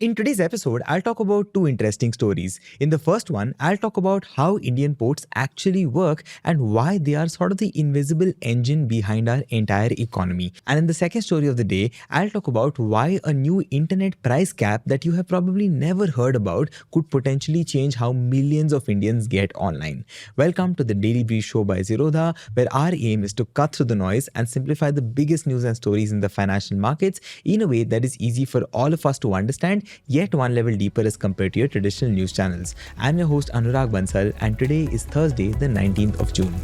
In today's episode, I'll talk about two interesting stories. In the first one, I'll talk about how Indian ports actually work and why they are sort of the invisible engine behind our entire economy. And in the second story of the day, I'll talk about why a new internet price cap that you have probably never heard about could potentially change how millions of Indians get online. Welcome to the Daily Brief Show by Zerodha, where our aim is to cut through the noise and simplify the biggest news and stories in the financial markets in a way that is easy for all of us to understand, yet one level deeper as compared to your traditional news channels. I'm your host Anurag Bansal, and today is Thursday, the 19th of June.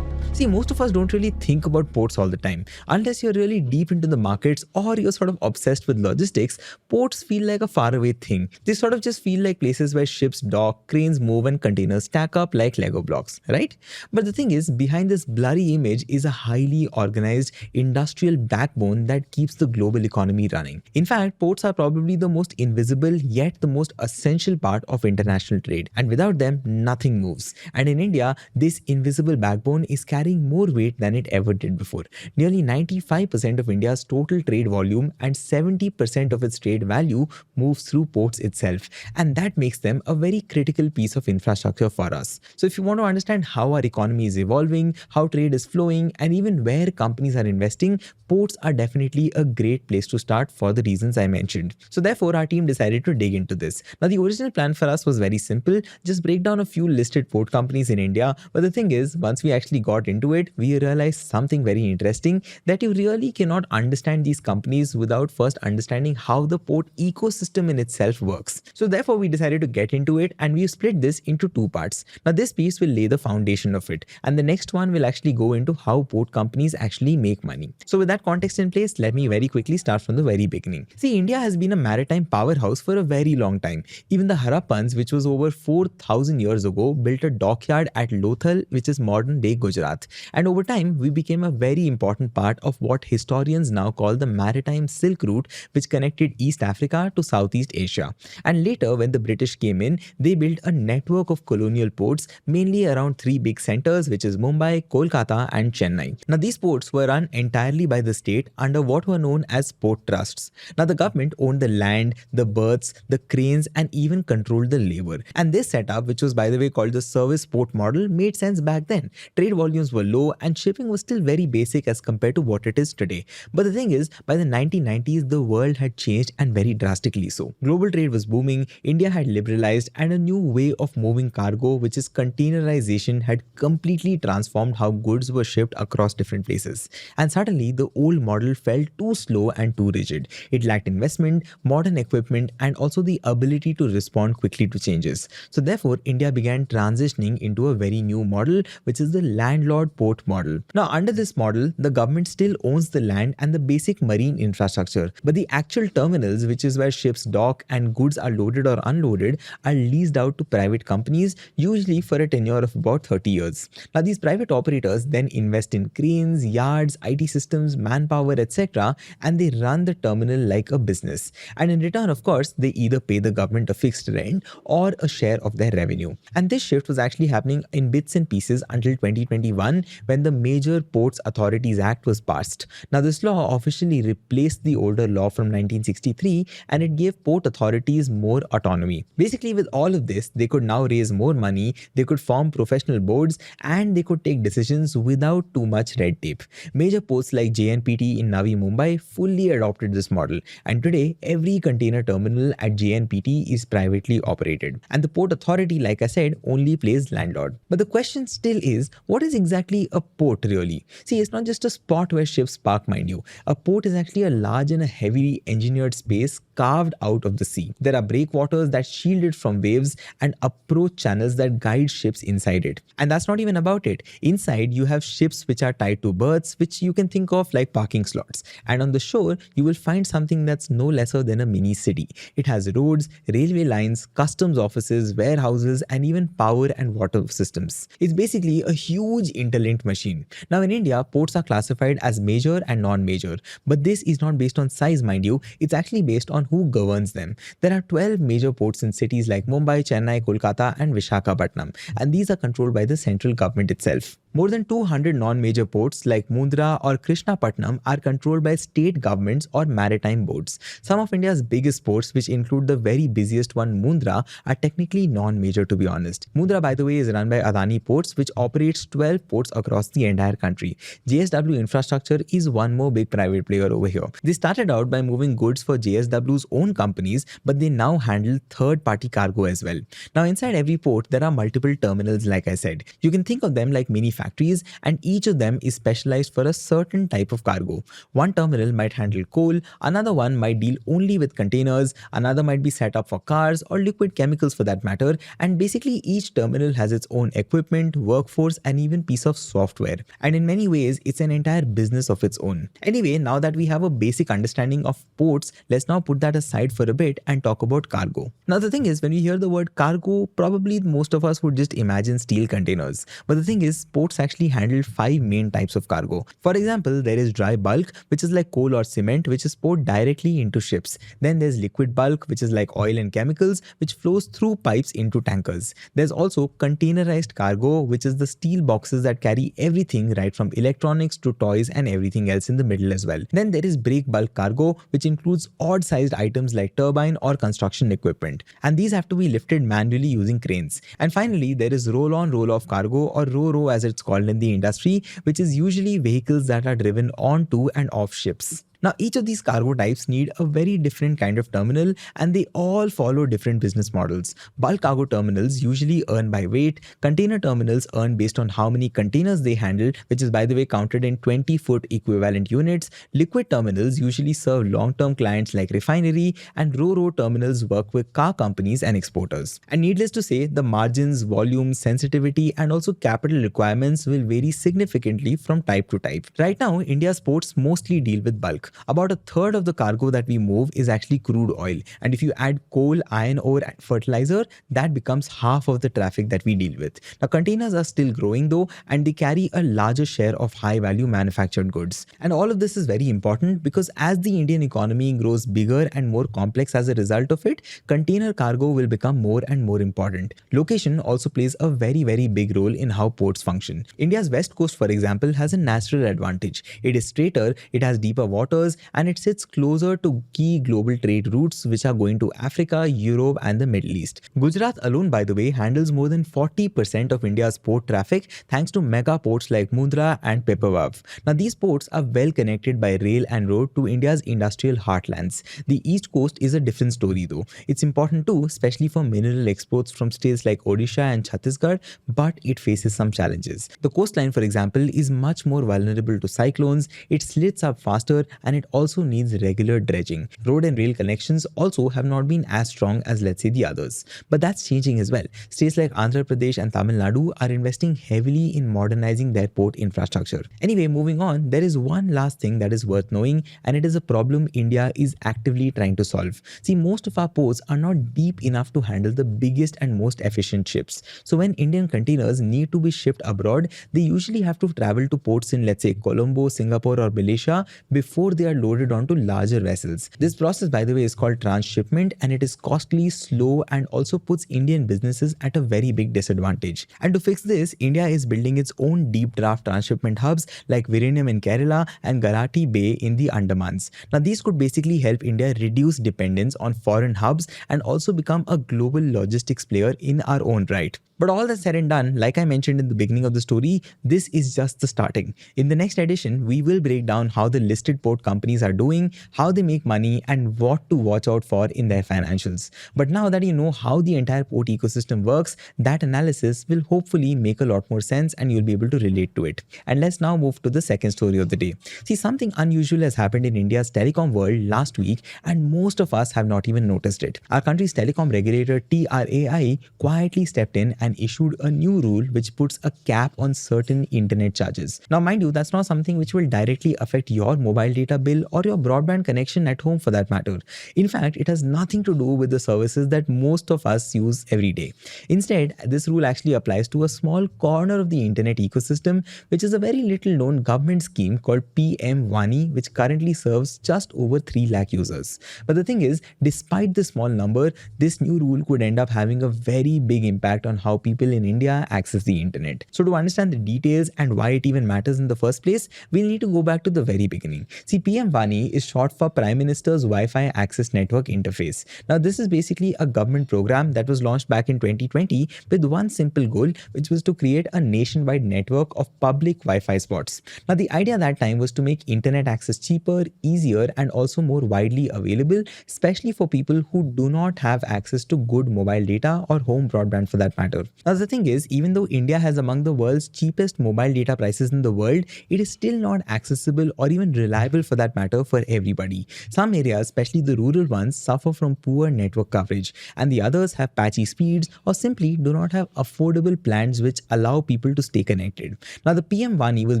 See, most of us don't really think about ports all the time. Unless you're really deep into the markets or you're sort of obsessed with logistics, ports feel like a faraway thing. They sort of just feel like places where ships dock, cranes move, and containers stack up like Lego blocks, right? But the thing is, behind this blurry image is a highly organized industrial backbone that keeps the global economy running. In fact, ports are probably the most invisible yet the most essential part of international trade. And without them, nothing moves. And in India, this invisible backbone is carrying more weight than it ever did before. Nearly 95% of India's total trade volume and 70% of its trade value moves through ports itself. And that makes them a very critical piece of infrastructure for us. So if you want to understand how our economy is evolving, how trade is flowing, and even where companies are investing, ports are definitely a great place to start for the reasons I mentioned. So therefore, our team decided to dig into this. Now, the original plan for us was very simple. Just break down a few listed port companies in India. But the thing is, once we actually got into it, we realized something very interesting, that you really cannot understand these companies without first understanding how the port ecosystem in itself works. So therefore, we decided to get into it, and we split this into two parts. Now, this piece will lay the foundation of it, and the next one will actually go into how port companies actually make money. So with that context in place, let me very quickly start from the very beginning. See, India has been a maritime powerhouse for a very long time. Even the Harappans, which was over 4,000 years ago, built a dockyard at Lothal, which is modern day Gujarat. And over time, we became a very important part of what historians now call the Maritime Silk Route, which connected East Africa to Southeast Asia. And later, when the British came in, they built a network of colonial ports, mainly around three big centers, which is Mumbai, Kolkata, and Chennai. Now, these ports were run entirely by the state under what were known as port trusts. Now, the government owned the land, the berths, the cranes, and even controlled the labor. And this setup, which was by the way called the service port model, made sense back then. Trade volumes were low and shipping was still very basic as compared to what it is today. But the thing is, by the 1990s, the world had changed, and very drastically so. Global trade was booming, India had liberalized, and a new way of moving cargo, which is containerization, had completely transformed how goods were shipped across different places. And suddenly, the old model felt too slow and too rigid. It lacked investment, modern equipment, and also the ability to respond quickly to changes. So therefore, India began transitioning into a very new model, which is the landlord port model. Now, under this model, the government still owns the land and the basic marine infrastructure, but the actual terminals, which is where ships dock and goods are loaded or unloaded, are leased out to private companies, usually for a tenure of about 30 years. Now, these private operators then invest in cranes, yards, IT systems, manpower, etc., and they run the terminal like a business. And in return, of course, they either pay the government a fixed rent or a share of their revenue. And this shift was actually happening in bits and pieces until 2021, when the Major Ports Authorities Act was passed. Now, this law officially replaced the older law from 1963, and it gave port authorities more autonomy. Basically, with all of this, they could now raise more money, they could form professional boards, and they could take decisions without too much red tape. Major ports like JNPT in Navi Mumbai fully adopted this model, and today every container terminal at JNPT is privately operated. And the port authority, like I said, only plays landlord. But the question still is, what is exactly a port really? See, it's not just a spot where ships park, mind you. A port is actually a large and a heavily engineered space carved out of the sea. There are breakwaters that shield it from waves and approach channels that guide ships inside it. And that's not even about it. Inside, you have ships which are tied to berths, which you can think of like parking slots. And on the shore, you will find something that's no lesser than a mini city. It has roads, railway lines, customs offices, warehouses, and even power and water systems. It's basically a huge interlinked machine. Now, in India, ports are classified as major and non-major. But this is not based on size, mind you. It's actually based on who governs them. There are 12 major ports in cities like Mumbai, Chennai, Kolkata, and Vishakhapatnam, and these are controlled by the central government itself. More than 200 non-major ports like Mundra or Krishnapatnam are controlled by state governments or maritime boards. Some of India's biggest ports, which include the very busiest one, Mundra, are technically non-major, to be honest. Mundra, by the way, is run by Adani Ports, which operates 12 ports across the entire country. JSW Infrastructure is one more big private player over here. They started out by moving goods for JSW's own companies, but they now handle third-party cargo as well. Now, inside every port, there are multiple terminals, like I said. You can think of them like mini factories, and each of them is specialized for a certain type of cargo. One terminal might handle coal, another one might deal only with containers, another might be set up for cars or liquid chemicals for that matter, and basically each terminal has its own equipment, workforce, and even piece of software. And in many ways, it's an entire business of its own. Anyway, now that we have a basic understanding of ports, let's now put that aside for a bit and talk about cargo. Now, the thing is, when we hear the word cargo, probably most of us would just imagine steel containers. But the thing is, ports actually handle 5 main types of cargo. For example, there is dry bulk, which is like coal or cement, which is poured directly into ships. Then there's liquid bulk, which is like oil and chemicals, which flows through pipes into tankers. There's also containerized cargo, which is the steel boxes that carry everything right from electronics to toys and everything else in the middle as well. Then there is break bulk cargo, which includes odd-sized items like turbine or construction equipment. And these have to be lifted manually using cranes. And finally, there is roll-on, roll-off cargo, or ro-ro as it's called in the industry, which is usually vehicles that are driven onto and off ships. Now, each of these cargo types need a very different kind of terminal, and they all follow different business models. Bulk cargo terminals usually earn by weight. Container terminals earn based on how many containers they handle, which is by the way counted in 20-foot equivalent units. Liquid terminals usually serve long-term clients like refinery, and ro-ro terminals work with car companies and exporters. And needless to say, the margins, volume, sensitivity, and also capital requirements will vary significantly from type to type. Right now, India's ports mostly deal with bulk. About a third of the cargo that we move is actually crude oil, and if you add coal, iron ore, and fertilizer, that becomes half of the traffic that we deal with. Now, containers are still growing though, and they carry a larger share of high-value manufactured goods. And all of this is very important because as the Indian economy grows bigger and more complex as a result of it, container cargo will become more and more important. Location also plays a very, very big role in how ports function. India's west coast, for example, has a natural advantage. It is straighter, it has deeper water, and it sits closer to key global trade routes which are going to Africa, Europe, and the Middle East. Gujarat alone, by the way, handles more than 40% of India's port traffic thanks to mega ports like Mundra and Pipavav. Now, these ports are well connected by rail and road to India's industrial heartlands. The east coast is a different story though. It's important too, especially for mineral exports from states like Odisha and Chhattisgarh, but it faces some challenges. The coastline, for example, is much more vulnerable to cyclones, it slits up faster, and it also needs regular dredging. Road and rail connections also have not been as strong as, let's say, the others. But that's changing as well. States like Andhra Pradesh and Tamil Nadu are investing heavily in modernizing their port infrastructure. Anyway, moving on, there is one last thing that is worth knowing, and it is a problem India is actively trying to solve. See, most of our ports are not deep enough to handle the biggest and most efficient ships. So when Indian containers need to be shipped abroad, they usually have to travel to ports in, let's say, Colombo, Singapore, or Malaysia before they are loaded onto larger vessels. This process, by the way, is called transshipment, and it is costly, slow, and also puts Indian businesses at a very big disadvantage. And to fix this, India is building its own deep draft transshipment hubs like Virinam in Kerala and Garati Bay in the Andamans. Now, these could basically help India reduce dependence on foreign hubs and also become a global logistics player in our own right. But all that said and done, like I mentioned in the beginning of the story, this is just the starting. In the next edition, we will break down how the listed port companies are doing, how they make money, and what to watch out for in their financials. But now that you know how the entire port ecosystem works, that analysis will hopefully make a lot more sense and you'll be able to relate to it. And let's now move to the second story of the day. See, something unusual has happened in India's telecom world last week, and most of us have not even noticed it. Our country's telecom regulator TRAI quietly stepped in and and issued a new rule which puts a cap on certain internet charges. Now, mind you, that's not something which will directly affect your mobile data bill or your broadband connection at home for that matter. In fact, it has nothing to do with the services that most of us use every day. Instead, this rule actually applies to a small corner of the internet ecosystem, which is a very little known government scheme called PM-WANI, which currently serves just over 3 lakh users. But the thing is, despite this small number, this new rule could end up having a very big impact on how people in India access the internet. So to understand the details and why it even matters in the first place, we'll need to go back to the very beginning. See, PM-WANI is short for Prime Minister's Wi-Fi Access Network Interface. Now, this is basically a government program that was launched back in 2020 with one simple goal, which was to create a nationwide network of public Wi-Fi spots. Now, the idea that time was to make internet access cheaper, easier, and also more widely available, especially for people who do not have access to good mobile data or home broadband for that matter. Now, the thing is, even though India has among the world's cheapest mobile data prices in the world, it is still not accessible or even reliable for that matter for everybody. Some areas, especially the rural ones, suffer from poor network coverage, and the others have patchy speeds or simply do not have affordable plans which allow people to stay connected. Now, the PM-WANI was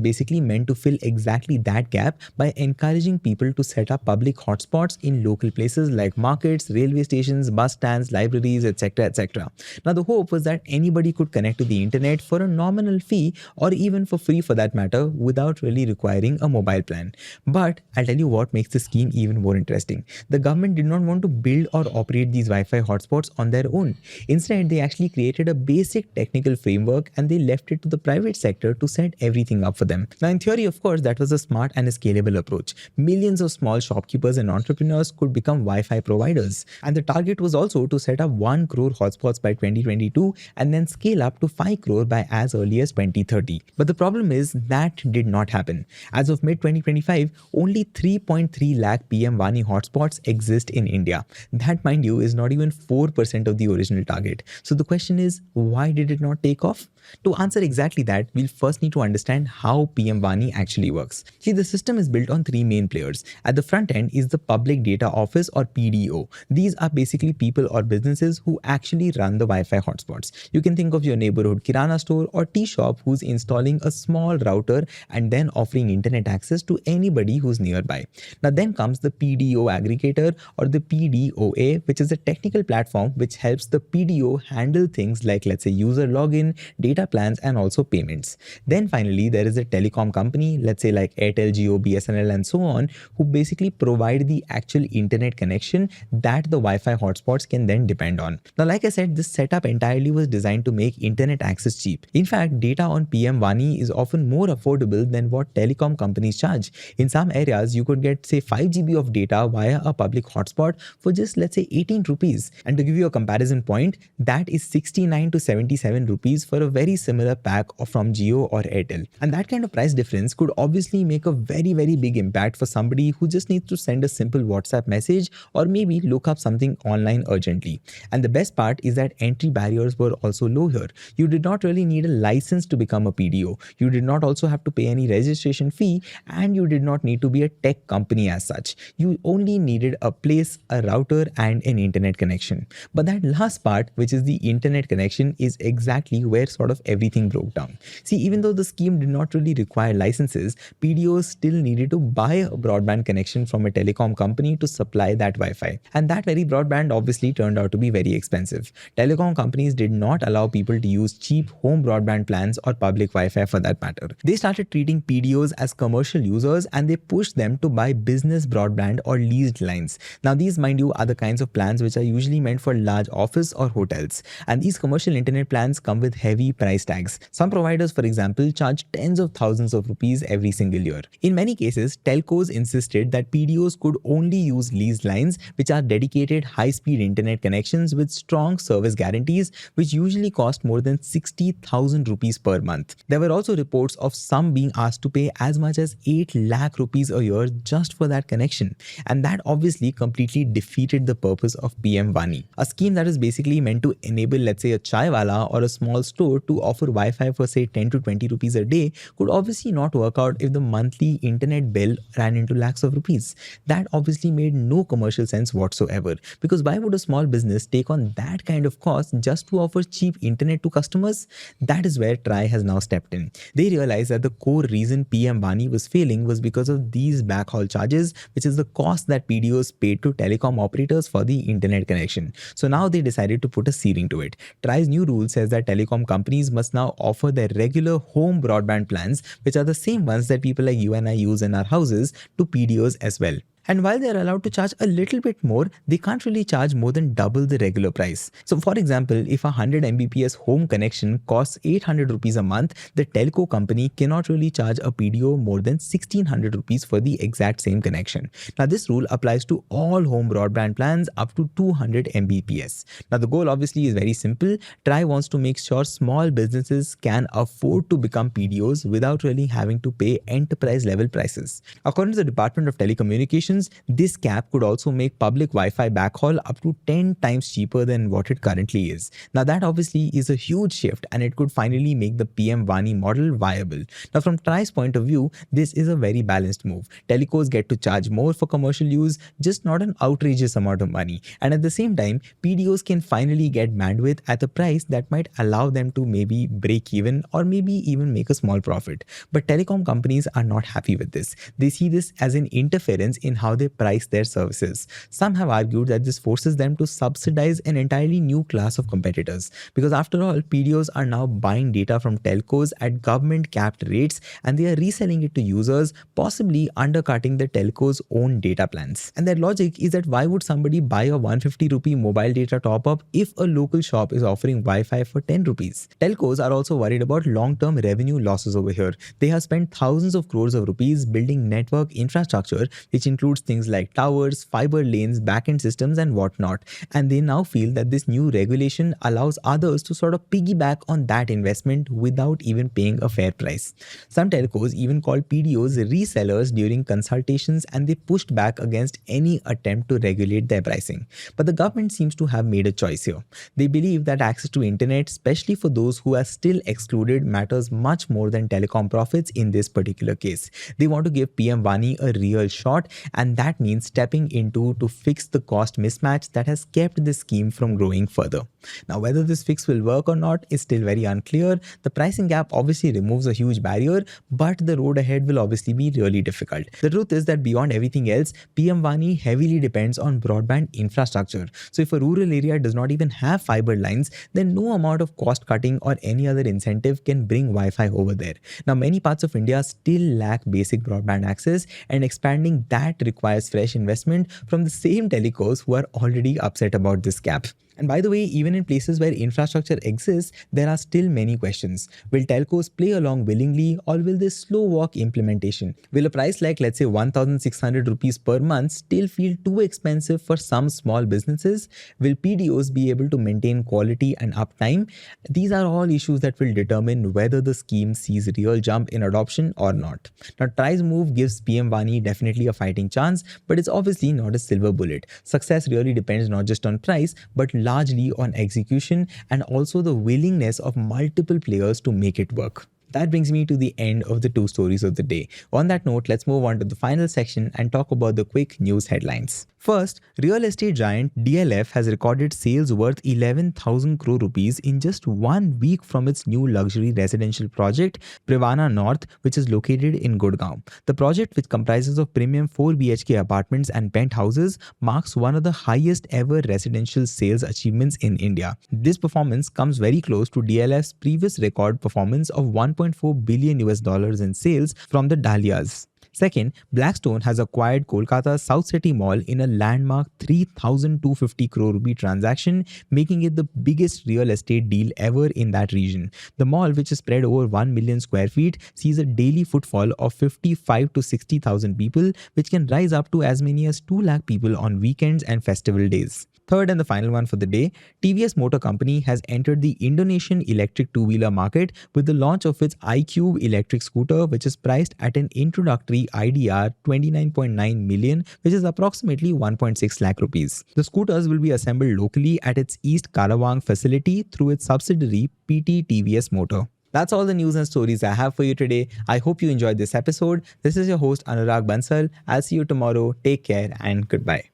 basically meant to fill exactly that gap by encouraging people to set up public hotspots in local places like markets, railway stations, bus stands, libraries, etc. etc. Now, the hope was that anybody could connect to the internet for a nominal fee or even for free for that matter without really requiring a mobile plan. But I'll tell you what makes the scheme even more interesting. The government did not want to build or operate these Wi-Fi hotspots on their own. Instead, they actually created a basic technical framework and they left it to the private sector to set everything up for them. Now, in theory, of course, that was a smart and a scalable approach. Millions of small shopkeepers and entrepreneurs could become Wi-Fi providers. And the target was also to set up 1 crore hotspots by 2022 and then scale up to 5 crore by as early as 2030. But the problem is that did not happen. As of mid-2025, only 3.3 lakh PM-WANI hotspots exist in India. That, mind you, is not even 4% of the original target. So the question is, why did it not take off? To answer exactly that, we'll first need to understand how PM-WANI actually works. See, the system is built on 3 main players. At the front end is the Public Data Office or PDO. These are basically people or businesses who actually run the Wi-Fi hotspots. You can think of your neighborhood kirana store or tea shop who's installing a small router and then offering internet access to anybody who's nearby. Now then comes the PDO aggregator or the PDOA, which is a technical platform which helps the PDO handle things like, let's say, user login, data plans, and also payments. Then finally, there is a telecom company, let's say like Airtel, Jio, BSNL, and so on, who basically provide the actual internet connection that the Wi-Fi hotspots can then depend on. Now, like I said, this setup entirely was designed to make internet access cheap. In fact, data on PM-WANI is often more affordable than what telecom companies charge. In some areas, you could get, say, 5 GB of data via a public hotspot for just, let's say, 18 rupees. And to give you a comparison point, that is 69 to 77 rupees for a very similar pack from Jio or Airtel. And that kind of price difference could obviously make a very, very big impact for somebody who just needs to send a simple WhatsApp message or maybe look up something online urgently. And the best part is that entry barriers were also low here. You did not really need a license to become a PDO. You did not also have to pay any registration fee, and you did not need to be a tech company as such. You only needed a place, a router, and an internet connection. But that last part, which is the internet connection, is exactly where sort of everything broke down. See, even though the scheme did not really require licenses, PDOs still needed to buy a broadband connection from a telecom company to supply that Wi-Fi. And that very broadband obviously turned out to be very expensive. Telecom companies did not allow people to use cheap home broadband plans or public Wi-Fi for that matter. They started treating PDOs as commercial users and they pushed them to buy business broadband or leased lines. Now, these, mind you, are the kinds of plans which are usually meant for large office or hotels. And these commercial internet plans come with heavy price tags. Some providers, for example, charge tens of thousands of rupees every single year. In many cases, telcos insisted that PDOs could only use leased lines, which are dedicated high-speed internet connections with strong service guarantees, which usually cost more than 60,000 rupees per month. There were also reports of some being asked to pay as much as 8 lakh rupees a year just for that connection. And that obviously completely defeated the purpose of PM-WANI, a scheme that is basically meant to enable, let's say, a chai wala or a small store to offer Wi-Fi for say 10 to 20 rupees a day could obviously not work out if the monthly internet bill ran into lakhs of rupees. That obviously made no commercial sense whatsoever, because why would a small business take on that kind of cost just to offer cheap internet to customers? That is where TRAI has now stepped in. They realized that the core reason PM-WANI was failing was because of these backhaul charges, which is the cost that PDOs paid to telecom operators for the internet connection. So now they decided to put a ceiling to it. TRAI's new rule says that telecom companies must now offer their regular home broadband plans, which are the same ones that people like you and I use in our houses, to PDOs as well. And while they're allowed to charge a little bit more, they can't really charge more than double the regular price. So for example, if a 100 Mbps home connection costs 800 rupees a month, the telco company cannot really charge a PDO more than 1600 rupees for the exact same connection. Now this rule applies to all home broadband plans up to 200 Mbps. Now the goal obviously is very simple. TRAI wants to make sure small businesses can afford to become PDOs without really having to pay enterprise level prices. According to the Department of Telecommunications, this cap could also make public Wi-Fi backhaul up to 10 times cheaper than what it currently is. Now that obviously is a huge shift, and it could finally make the PM-WANI model viable. Now from TRAI's point of view, this is a very balanced move. Telcos get to charge more for commercial use, just not an outrageous amount of money. And at the same time, PDOs can finally get bandwidth at a price that might allow them to maybe break even or maybe even make a small profit. But telecom companies are not happy with this. They see this as an interference in how they price their services. Some have argued that this forces them to subsidize an entirely new class of competitors, because after all, PDOs are now buying data from telcos at government capped rates, and they are reselling it to users, possibly undercutting the telcos' own data plans. And their logic is that why would somebody buy a 150 rupee mobile data top up if a local shop is offering Wi-Fi for 10 rupees? Telcos are also worried about long-term revenue losses over here. They have spent thousands of crores of rupees building network infrastructure, which includes things like towers, fiber lanes, backend systems, and whatnot. And they now feel that this new regulation allows others to sort of piggyback on that investment without even paying a fair price. Some telcos even called PDOs resellers during consultations, and they pushed back against any attempt to regulate their pricing. But the government seems to have made a choice here. They believe that access to internet, especially for those who are still excluded, matters much more than telecom profits in this particular case. They want to give PM-WANI a real shot, and that means stepping into to fix the cost mismatch that has kept the scheme from growing further. Now, whether this fix will work or not is still very unclear. The pricing gap obviously removes a huge barrier, but the road ahead will obviously be really difficult. The truth is that beyond everything else, PM-WANI heavily depends on broadband infrastructure. So if a rural area does not even have fiber lines, then no amount of cost cutting or any other incentive can bring Wi-Fi over there. Now, many parts of India still lack basic broadband access, and expanding that requires fresh investment from the same telcos who are already upset about this gap. And by the way, even in places where infrastructure exists, there are still many questions. Will telcos play along willingly, or will they slow walk implementation? Will a price like, let's say, 1,600 rupees per month still feel too expensive for some small businesses? Will PDOs be able to maintain quality and uptime? These are all issues that will determine whether the scheme sees a real jump in adoption or not. Now, TRAI's move gives PM-WANI definitely a fighting chance, but it's obviously not a silver bullet. Success really depends not just on price, but largely on execution and also the willingness of multiple players to make it work. That brings me to the end of the two stories of the day. On that note, let's move on to the final section and talk about the quick news headlines. First, real estate giant DLF has recorded sales worth 11,000 crore rupees in just 1 week from its new luxury residential project, Privana North, which is located in Gurgaon. The project, which comprises of premium 4 BHK apartments and penthouses, marks one of the highest ever residential sales achievements in India. This performance comes very close to DLF's previous record performance of $1.4 billion in sales from the Dahlias. Second, Blackstone has acquired Kolkata's South City Mall in a landmark 3,250 crore rupee transaction, making it the biggest real estate deal ever in that region. The mall, which is spread over 1 million square feet, sees a daily footfall of 55 to 60,000 people, which can rise up to as many as 2 lakh people on weekends and festival days. Third and the final one for the day, TVS Motor Company has entered the Indonesian electric two-wheeler market with the launch of its iQube electric scooter, which is priced at an introductory IDR 29.9 million, which is approximately 1.6 lakh rupees. The scooters will be assembled locally at its East Karawang facility through its subsidiary PT TVS Motor. That's all the news and stories I have for you today. I hope you enjoyed this episode. This is your host Anurag Bansal. I'll see you tomorrow. Take care and goodbye.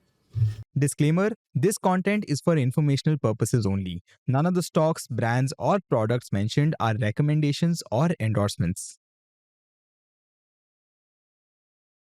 Disclaimer: this content is for informational purposes only. None of the stocks, brands, or products mentioned are recommendations or endorsements.